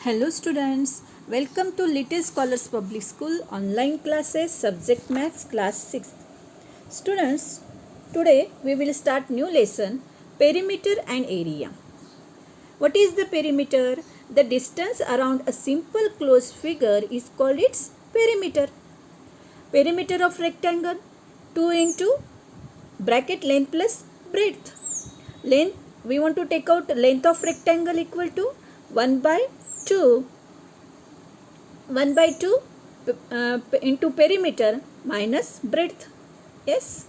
Hello students, welcome to Little Scholars Public School online classes subject maths class 6. Students, today we will start new lesson perimeter and area. What is the perimeter? The distance around a simple closed figure is called its perimeter. Perimeter of rectangle 2 into bracket length plus breadth. Length, we want to take out length of rectangle equal to 1 by 2 into perimeter minus breadth. Yes.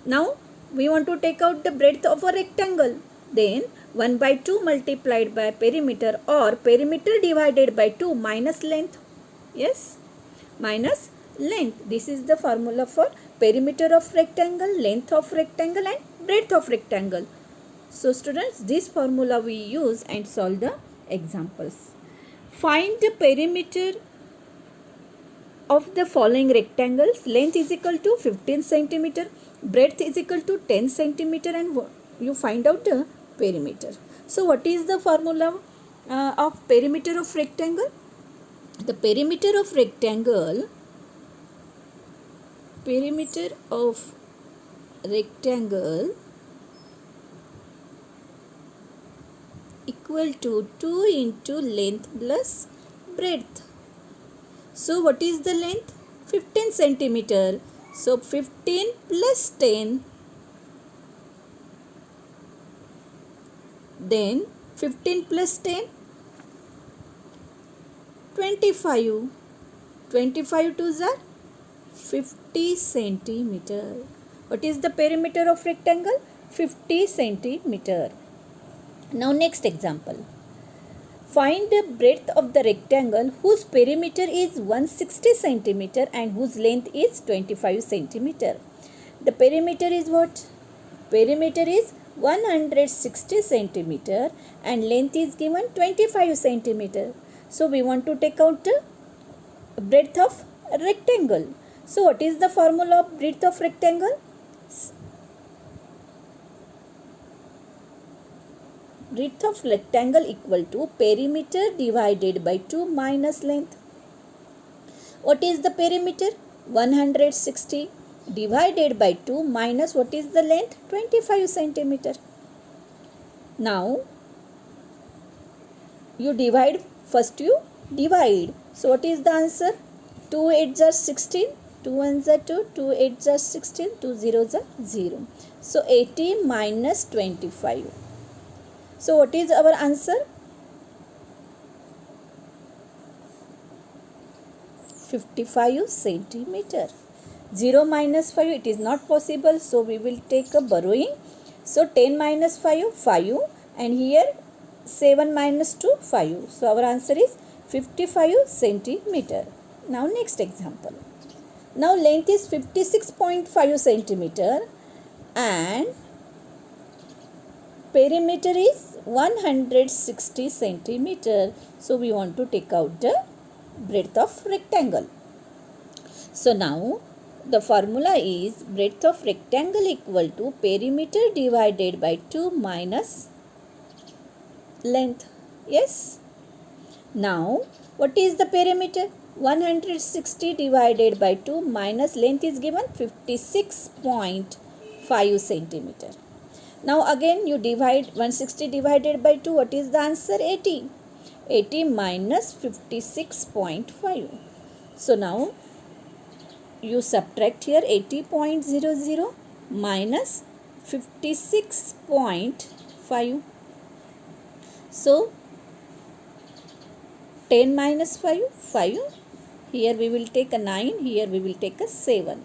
Now we want to take out the breadth of a rectangle. Then 1 by 2 multiplied by perimeter or perimeter divided by 2 minus length. Yes. Minus length. This is the formula for perimeter of rectangle, length of rectangle and breadth of rectangle. So students, this formula we use and solve the examples. Find the perimeter of the following rectangles. Length is equal to 15 centimeter, breadth is equal to 10 centimeter, and you find out the perimeter. So what is the formula of perimeter of rectangle? The perimeter of rectangle equal to 2 into length plus breadth. So what is the length? 15 centimeter. So 15 plus 10. Then 15 plus 10. 25. 25 twos are 50 centimeter. What is the perimeter of rectangle? 50 centimeter. Now next example. Find the breadth of the rectangle whose perimeter is 160 centimeter and whose length is 25 centimeter. The perimeter is what? Perimeter is 160 centimeter and length is given 25 centimeter. So we want to take out the breadth of rectangle. So what is the formula of breadth of rectangle? Breadth of rectangle equal to perimeter divided by 2 minus length. What is the perimeter? 160 divided by 2 minus what is the length? 25 centimeter. Now you divide. First you divide. So what is the answer? 2 8s are 16. 2 1s are 2. 2 8s are 16. 2 0s are 0. So 80 minus 25. So what is our answer? 55 centimeter. 0 minus 5, it is not possible. So we will take a borrowing. So 10 minus 5, 5. And here 7 minus 2, 5. So our answer is 55 centimeter. Now next example. Now length is 56.5 centimeter and perimeter is 160 centimeter. So we want to take out the breadth of rectangle. So now the formula is breadth of rectangle equal to perimeter divided by 2 minus length. Yes. Now what is the perimeter? 160 divided by 2 minus length is given 56.5 centimeter. Now again you divide 160 divided by 2. What is the answer? 80. 80 minus 56.5. So now you subtract here 80.00 minus 56.5. So 10 minus 5, 5. Here we will take a 9. Here we will take a 7.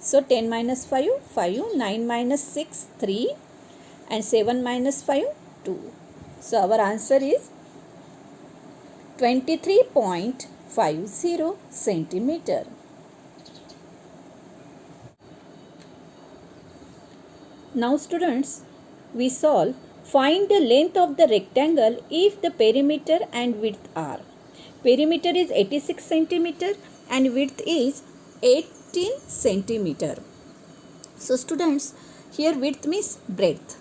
So 10 minus 5, 5, 9 minus 6, 3 and 7 minus 5, 2. So our answer is 23.50 centimeter. Now students, we solve. Find the length of the rectangle if the perimeter and width are. Perimeter is 86 centimeter and width is 18 centimeter. So students, here width means breadth.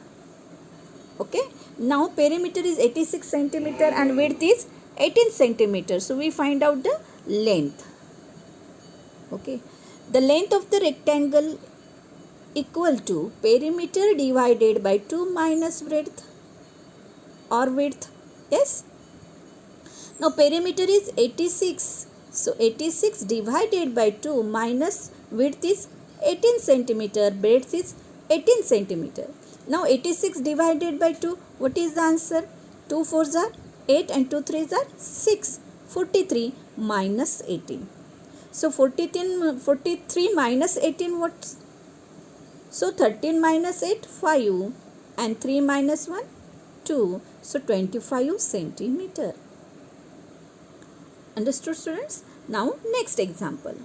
Okay, now perimeter is 86 centimeter and width is 18 centimeter. So we find out the length. Okay, the length of the rectangle equal to perimeter divided by 2 minus breadth or width. Yes. Now perimeter is 86. So 86 divided by 2 minus width is 18 centimeter. Breadth is 18 centimeter. Now 86 divided by 2. What is the answer? 2 4s are 8 and 2 3s are 6. 43 minus 18. So 43 minus 18 what? So 13 minus 8 5 and 3 minus 1 2. So 25 centimeter. Understood, students? Now next example.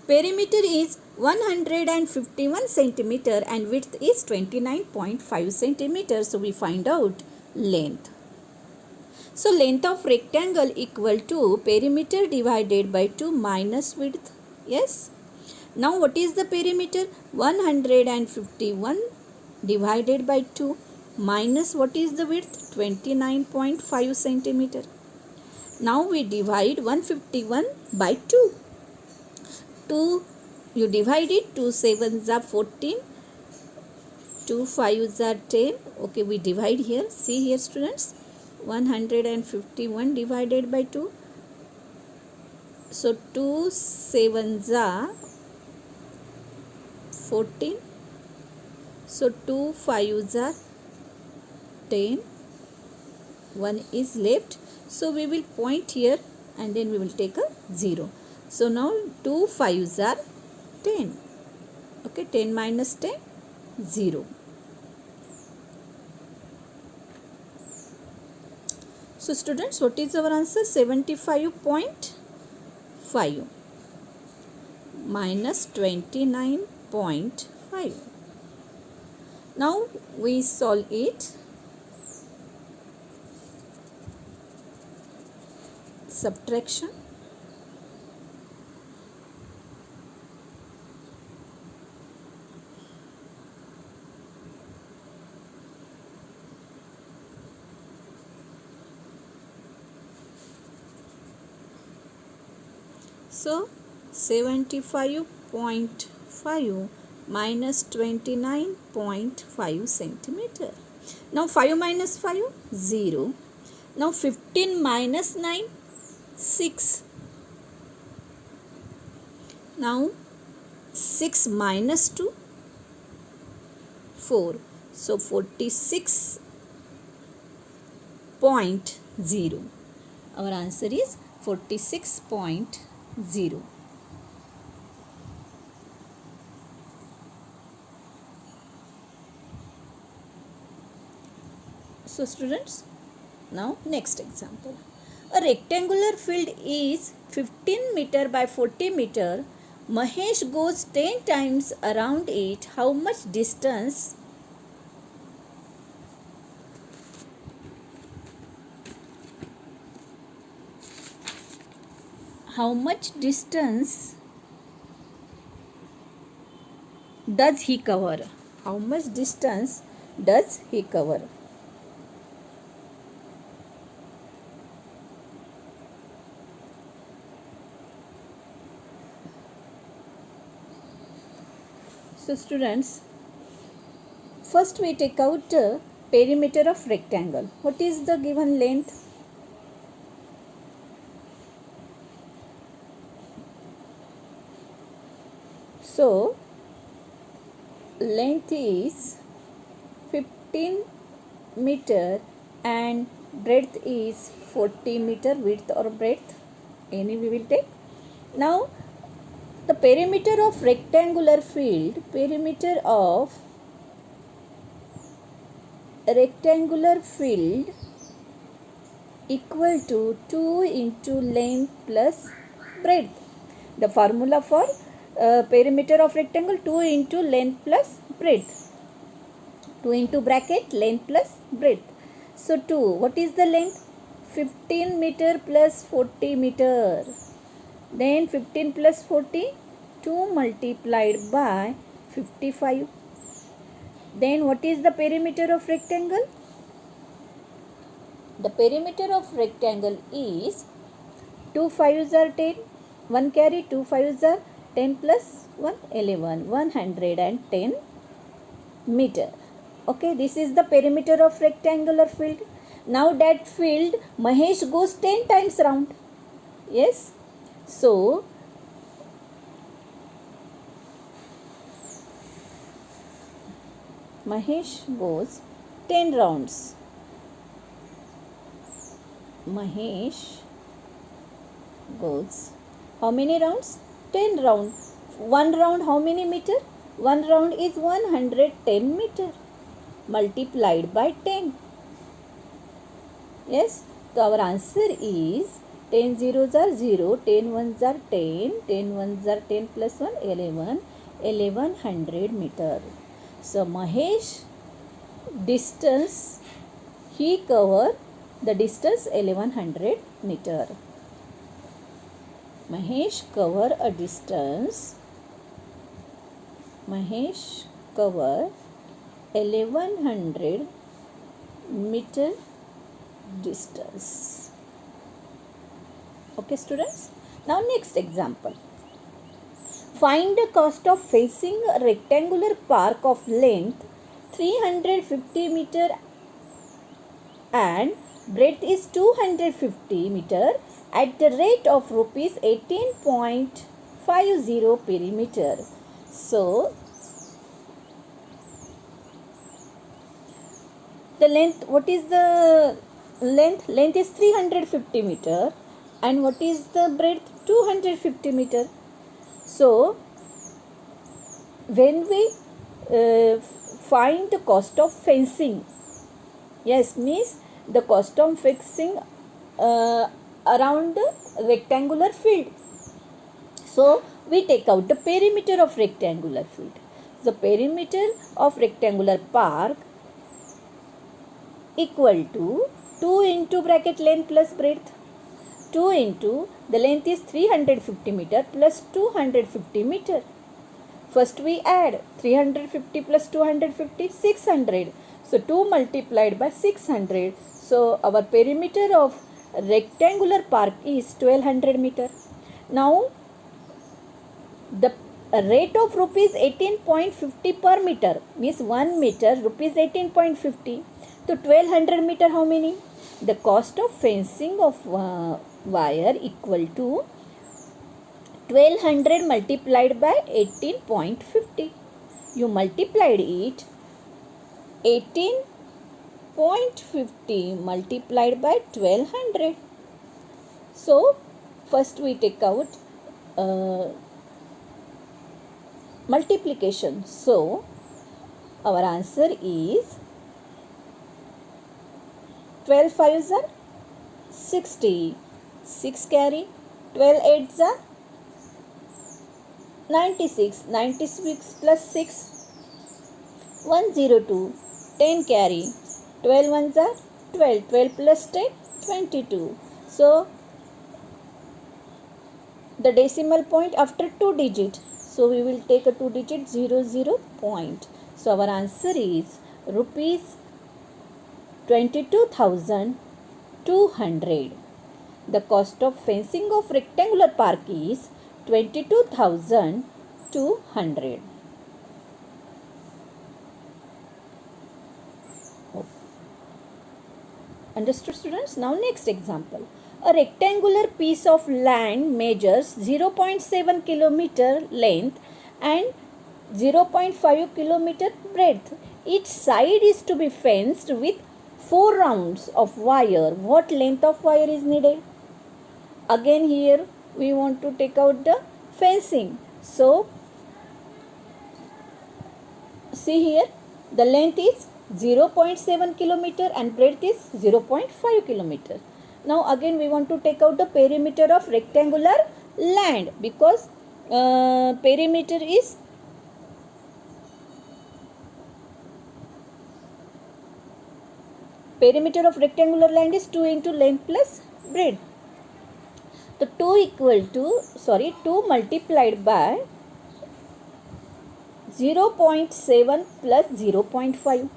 Perimeter is 151 centimeter and width is 29.5 centimeter. So we find out length. So length of rectangle equal to perimeter divided by 2 minus width. Yes. Now what is the perimeter? 151 divided by 2 minus what is the width? 29.5 centimeter. Now we divide 151 by 2. 2 you divide it, 2 7s are 14, 2 5s are 10. Okay, we divide here. See here, students, 151 divided by 2. So 2 7s are 14. So 2 5s are 10. 1 is left. So we will point here and then we will take a 0. So now 2 5s are 10. Okay, 10 minus 10, 0. So students, what is our answer? 75.5 minus 29.5. Now we solve it. Subtraction. So 75.5 minus 29.5 centimeter. Now 5 minus 5, 0. Now 15 minus 9, 6. Now 6 minus 2, 4. So 46.0. Our answer is 46.0. So students, now next example. A rectangular field is 15 meter by 40 meter. Mahesh goes 10 times around it. How much distance? How much distance does he cover? How much distance does he cover? So students, first we take out perimeter of rectangle. What is the given length? So length is 15 meter and breadth is 40 meter, width or breadth, any we will take. Now the perimeter of rectangular field, perimeter of rectangular field equal to 2 into length plus breadth. The formula for perimeter of rectangle, 2 into length plus breadth. 2 into bracket length plus breadth. So 2, what is the length? 15 meter plus 40 meter. Then 15 plus 40, 2 multiplied by 55. Then what is the perimeter of rectangle? The perimeter of rectangle is 2 5s are 10, 1 carry, 2 5s are 10 plus 1 11, 110 meter. Okay, this is the perimeter of rectangular field. Now that field Mahesh goes 10 times round. Yes. So Mahesh goes 10 rounds. Mahesh goes how many rounds? 10 round. One round how many meter? One round is 110 meter multiplied by 10. Yes. So our answer is 10 zeros are 0, 10 ones are 10, 10 ones are 10 plus 1 11, 1100 meter. So Mahesh distance, he cover the distance 1100 meter. Mahesh cover a distance. Mahesh cover 1100 meter distance. Okay students. Now next example. Find the cost of fencing a rectangular park of length 350 meter and breadth is 250 meter at the rate of rupees 18.50 perimeter. So the length, what is the length? Length is 350 meter and what is the breadth? 250 meter. So when we find the cost of fencing, yes, means the cost of fixing around the rectangular field. So we take out the perimeter of rectangular field. The perimeter of rectangular park equal to 2 into bracket length plus breadth. 2 into the length is 350 meter plus 250 meter. First we add 350 plus 250, 600. So 2 multiplied by 600. So our perimeter of rectangular park is 1200 meter. Now the rate of rupees 18.50 per meter means 1 meter rupees 18.50. So 1200 meter how many? The cost of fencing of wire equal to 1200 multiplied by 18.50. You multiplied it 18.50 multiplied by 1200. So first we take out multiplication. So our answer is 12 5s are 60, 6 carry, 12 8s are 96, 96 plus 6, 102, 10 carry, 12 ones are 12, 12 plus 10, 22. So the decimal point after 2 digit. So we will take a 2 digit 00 point. So our answer is rupees 22,200. The cost of fencing of rectangular park is 22,200. Understood students? Now next example. A rectangular piece of land measures 0.7 kilometer length and 0.5 kilometer breadth. Each side is to be fenced with 4 rounds of wire. What length of wire is needed? Again here we want to take out the fencing. So see here, the length is 0.7 kilometer and breadth is 0.5 kilometer. Now again we want to take out the perimeter of rectangular land because perimeter is perimeter of rectangular land is 2 into length plus breadth. So 2 multiplied by 0.7 plus 0.5.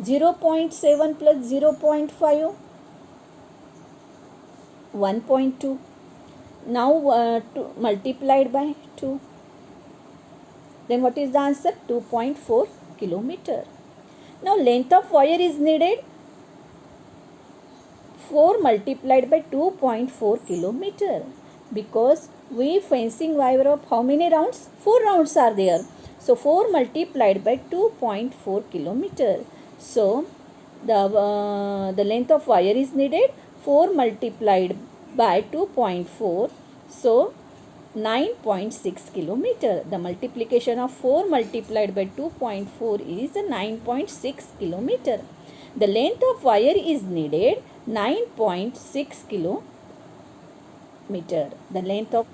0.7 plus 0.5, 1.2. Now multiplied by 2. Then what is the answer? 2.4 kilometer. Now length of wire is needed 4 multiplied by 2.4 kilometer, because we fencing wire of how many rounds? 4 rounds are there. So 4 multiplied by 2.4 kilometer. So the length of wire is needed 4 multiplied by 2.4. So 9.6 kilometer. The multiplication of 4 multiplied by 2.4 is 9.6 kilometer. The length of wire is needed 9.6 kilometer. The length of,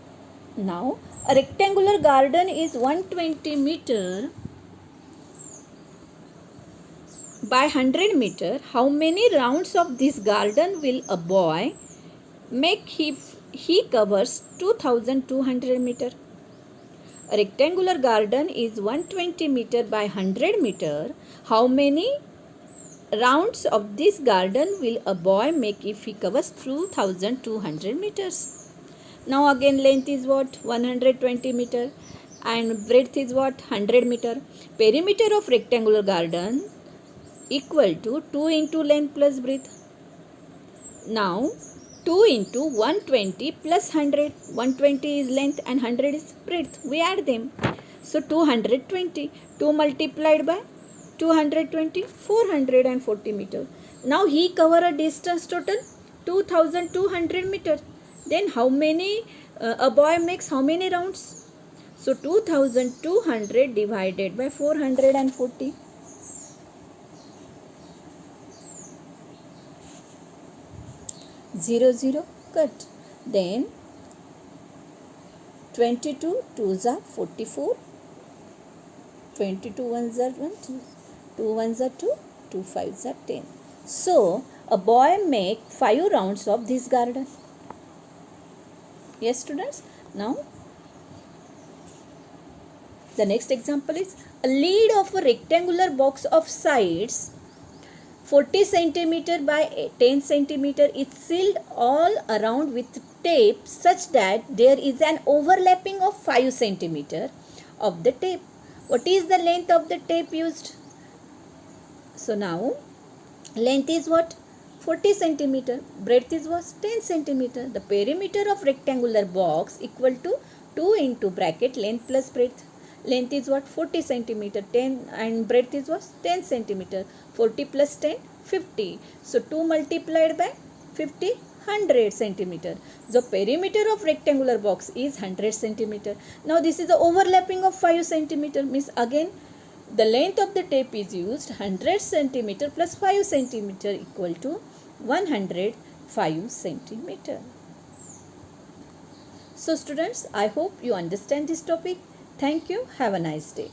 now a rectangular garden is 120 meter by 100 meter. How many rounds of this garden will a boy make if he covers 2200 meter? A rectangular garden is 120 meter by 100 meter. How many rounds of this garden will a boy make if he covers 2200 meters? Now again length is what? 120 meter and breadth is what? 100 meter. Perimeter of rectangular garden equal to 2 into length plus breadth. Now 2 into 120 plus 100. 120 is length and 100 is breadth. We add them. So 220. 2 multiplied by 220, 440 meter. Now he cover a distance total 2200 meter. Then how many, a boy makes how many rounds? So 2200 divided by 440. 0, 0, cut. Then 22 2s are 44. 22 1s are 1, 2 1s are 2, 2 5s are 10. So a boy make 5 rounds of this garden. Yes students. Now the next example is a lid of a rectangular box of sides 40 centimeter by 10 centimeter is sealed all around with tape such that there is an overlapping of 5 centimeter of the tape. What is the length of the tape used? So now length is what? 40 centimeter. Breadth is what? 10 centimeter. The perimeter of rectangular box equal to 2 into bracket length plus breadth. Length is what? 40 centimeter. 10 and breadth is what? 10 centimeter. 40 plus 10, 50. So 2 multiplied by 50, 100 centimeter. The perimeter of rectangular box is 100 centimeter. Now this is the overlapping of 5 centimeter. Means again the length of the tape is used 100 centimeter plus 5 centimeter equal to 105 centimeter. So students, I hope you understand this topic. Thank you. Have a nice day.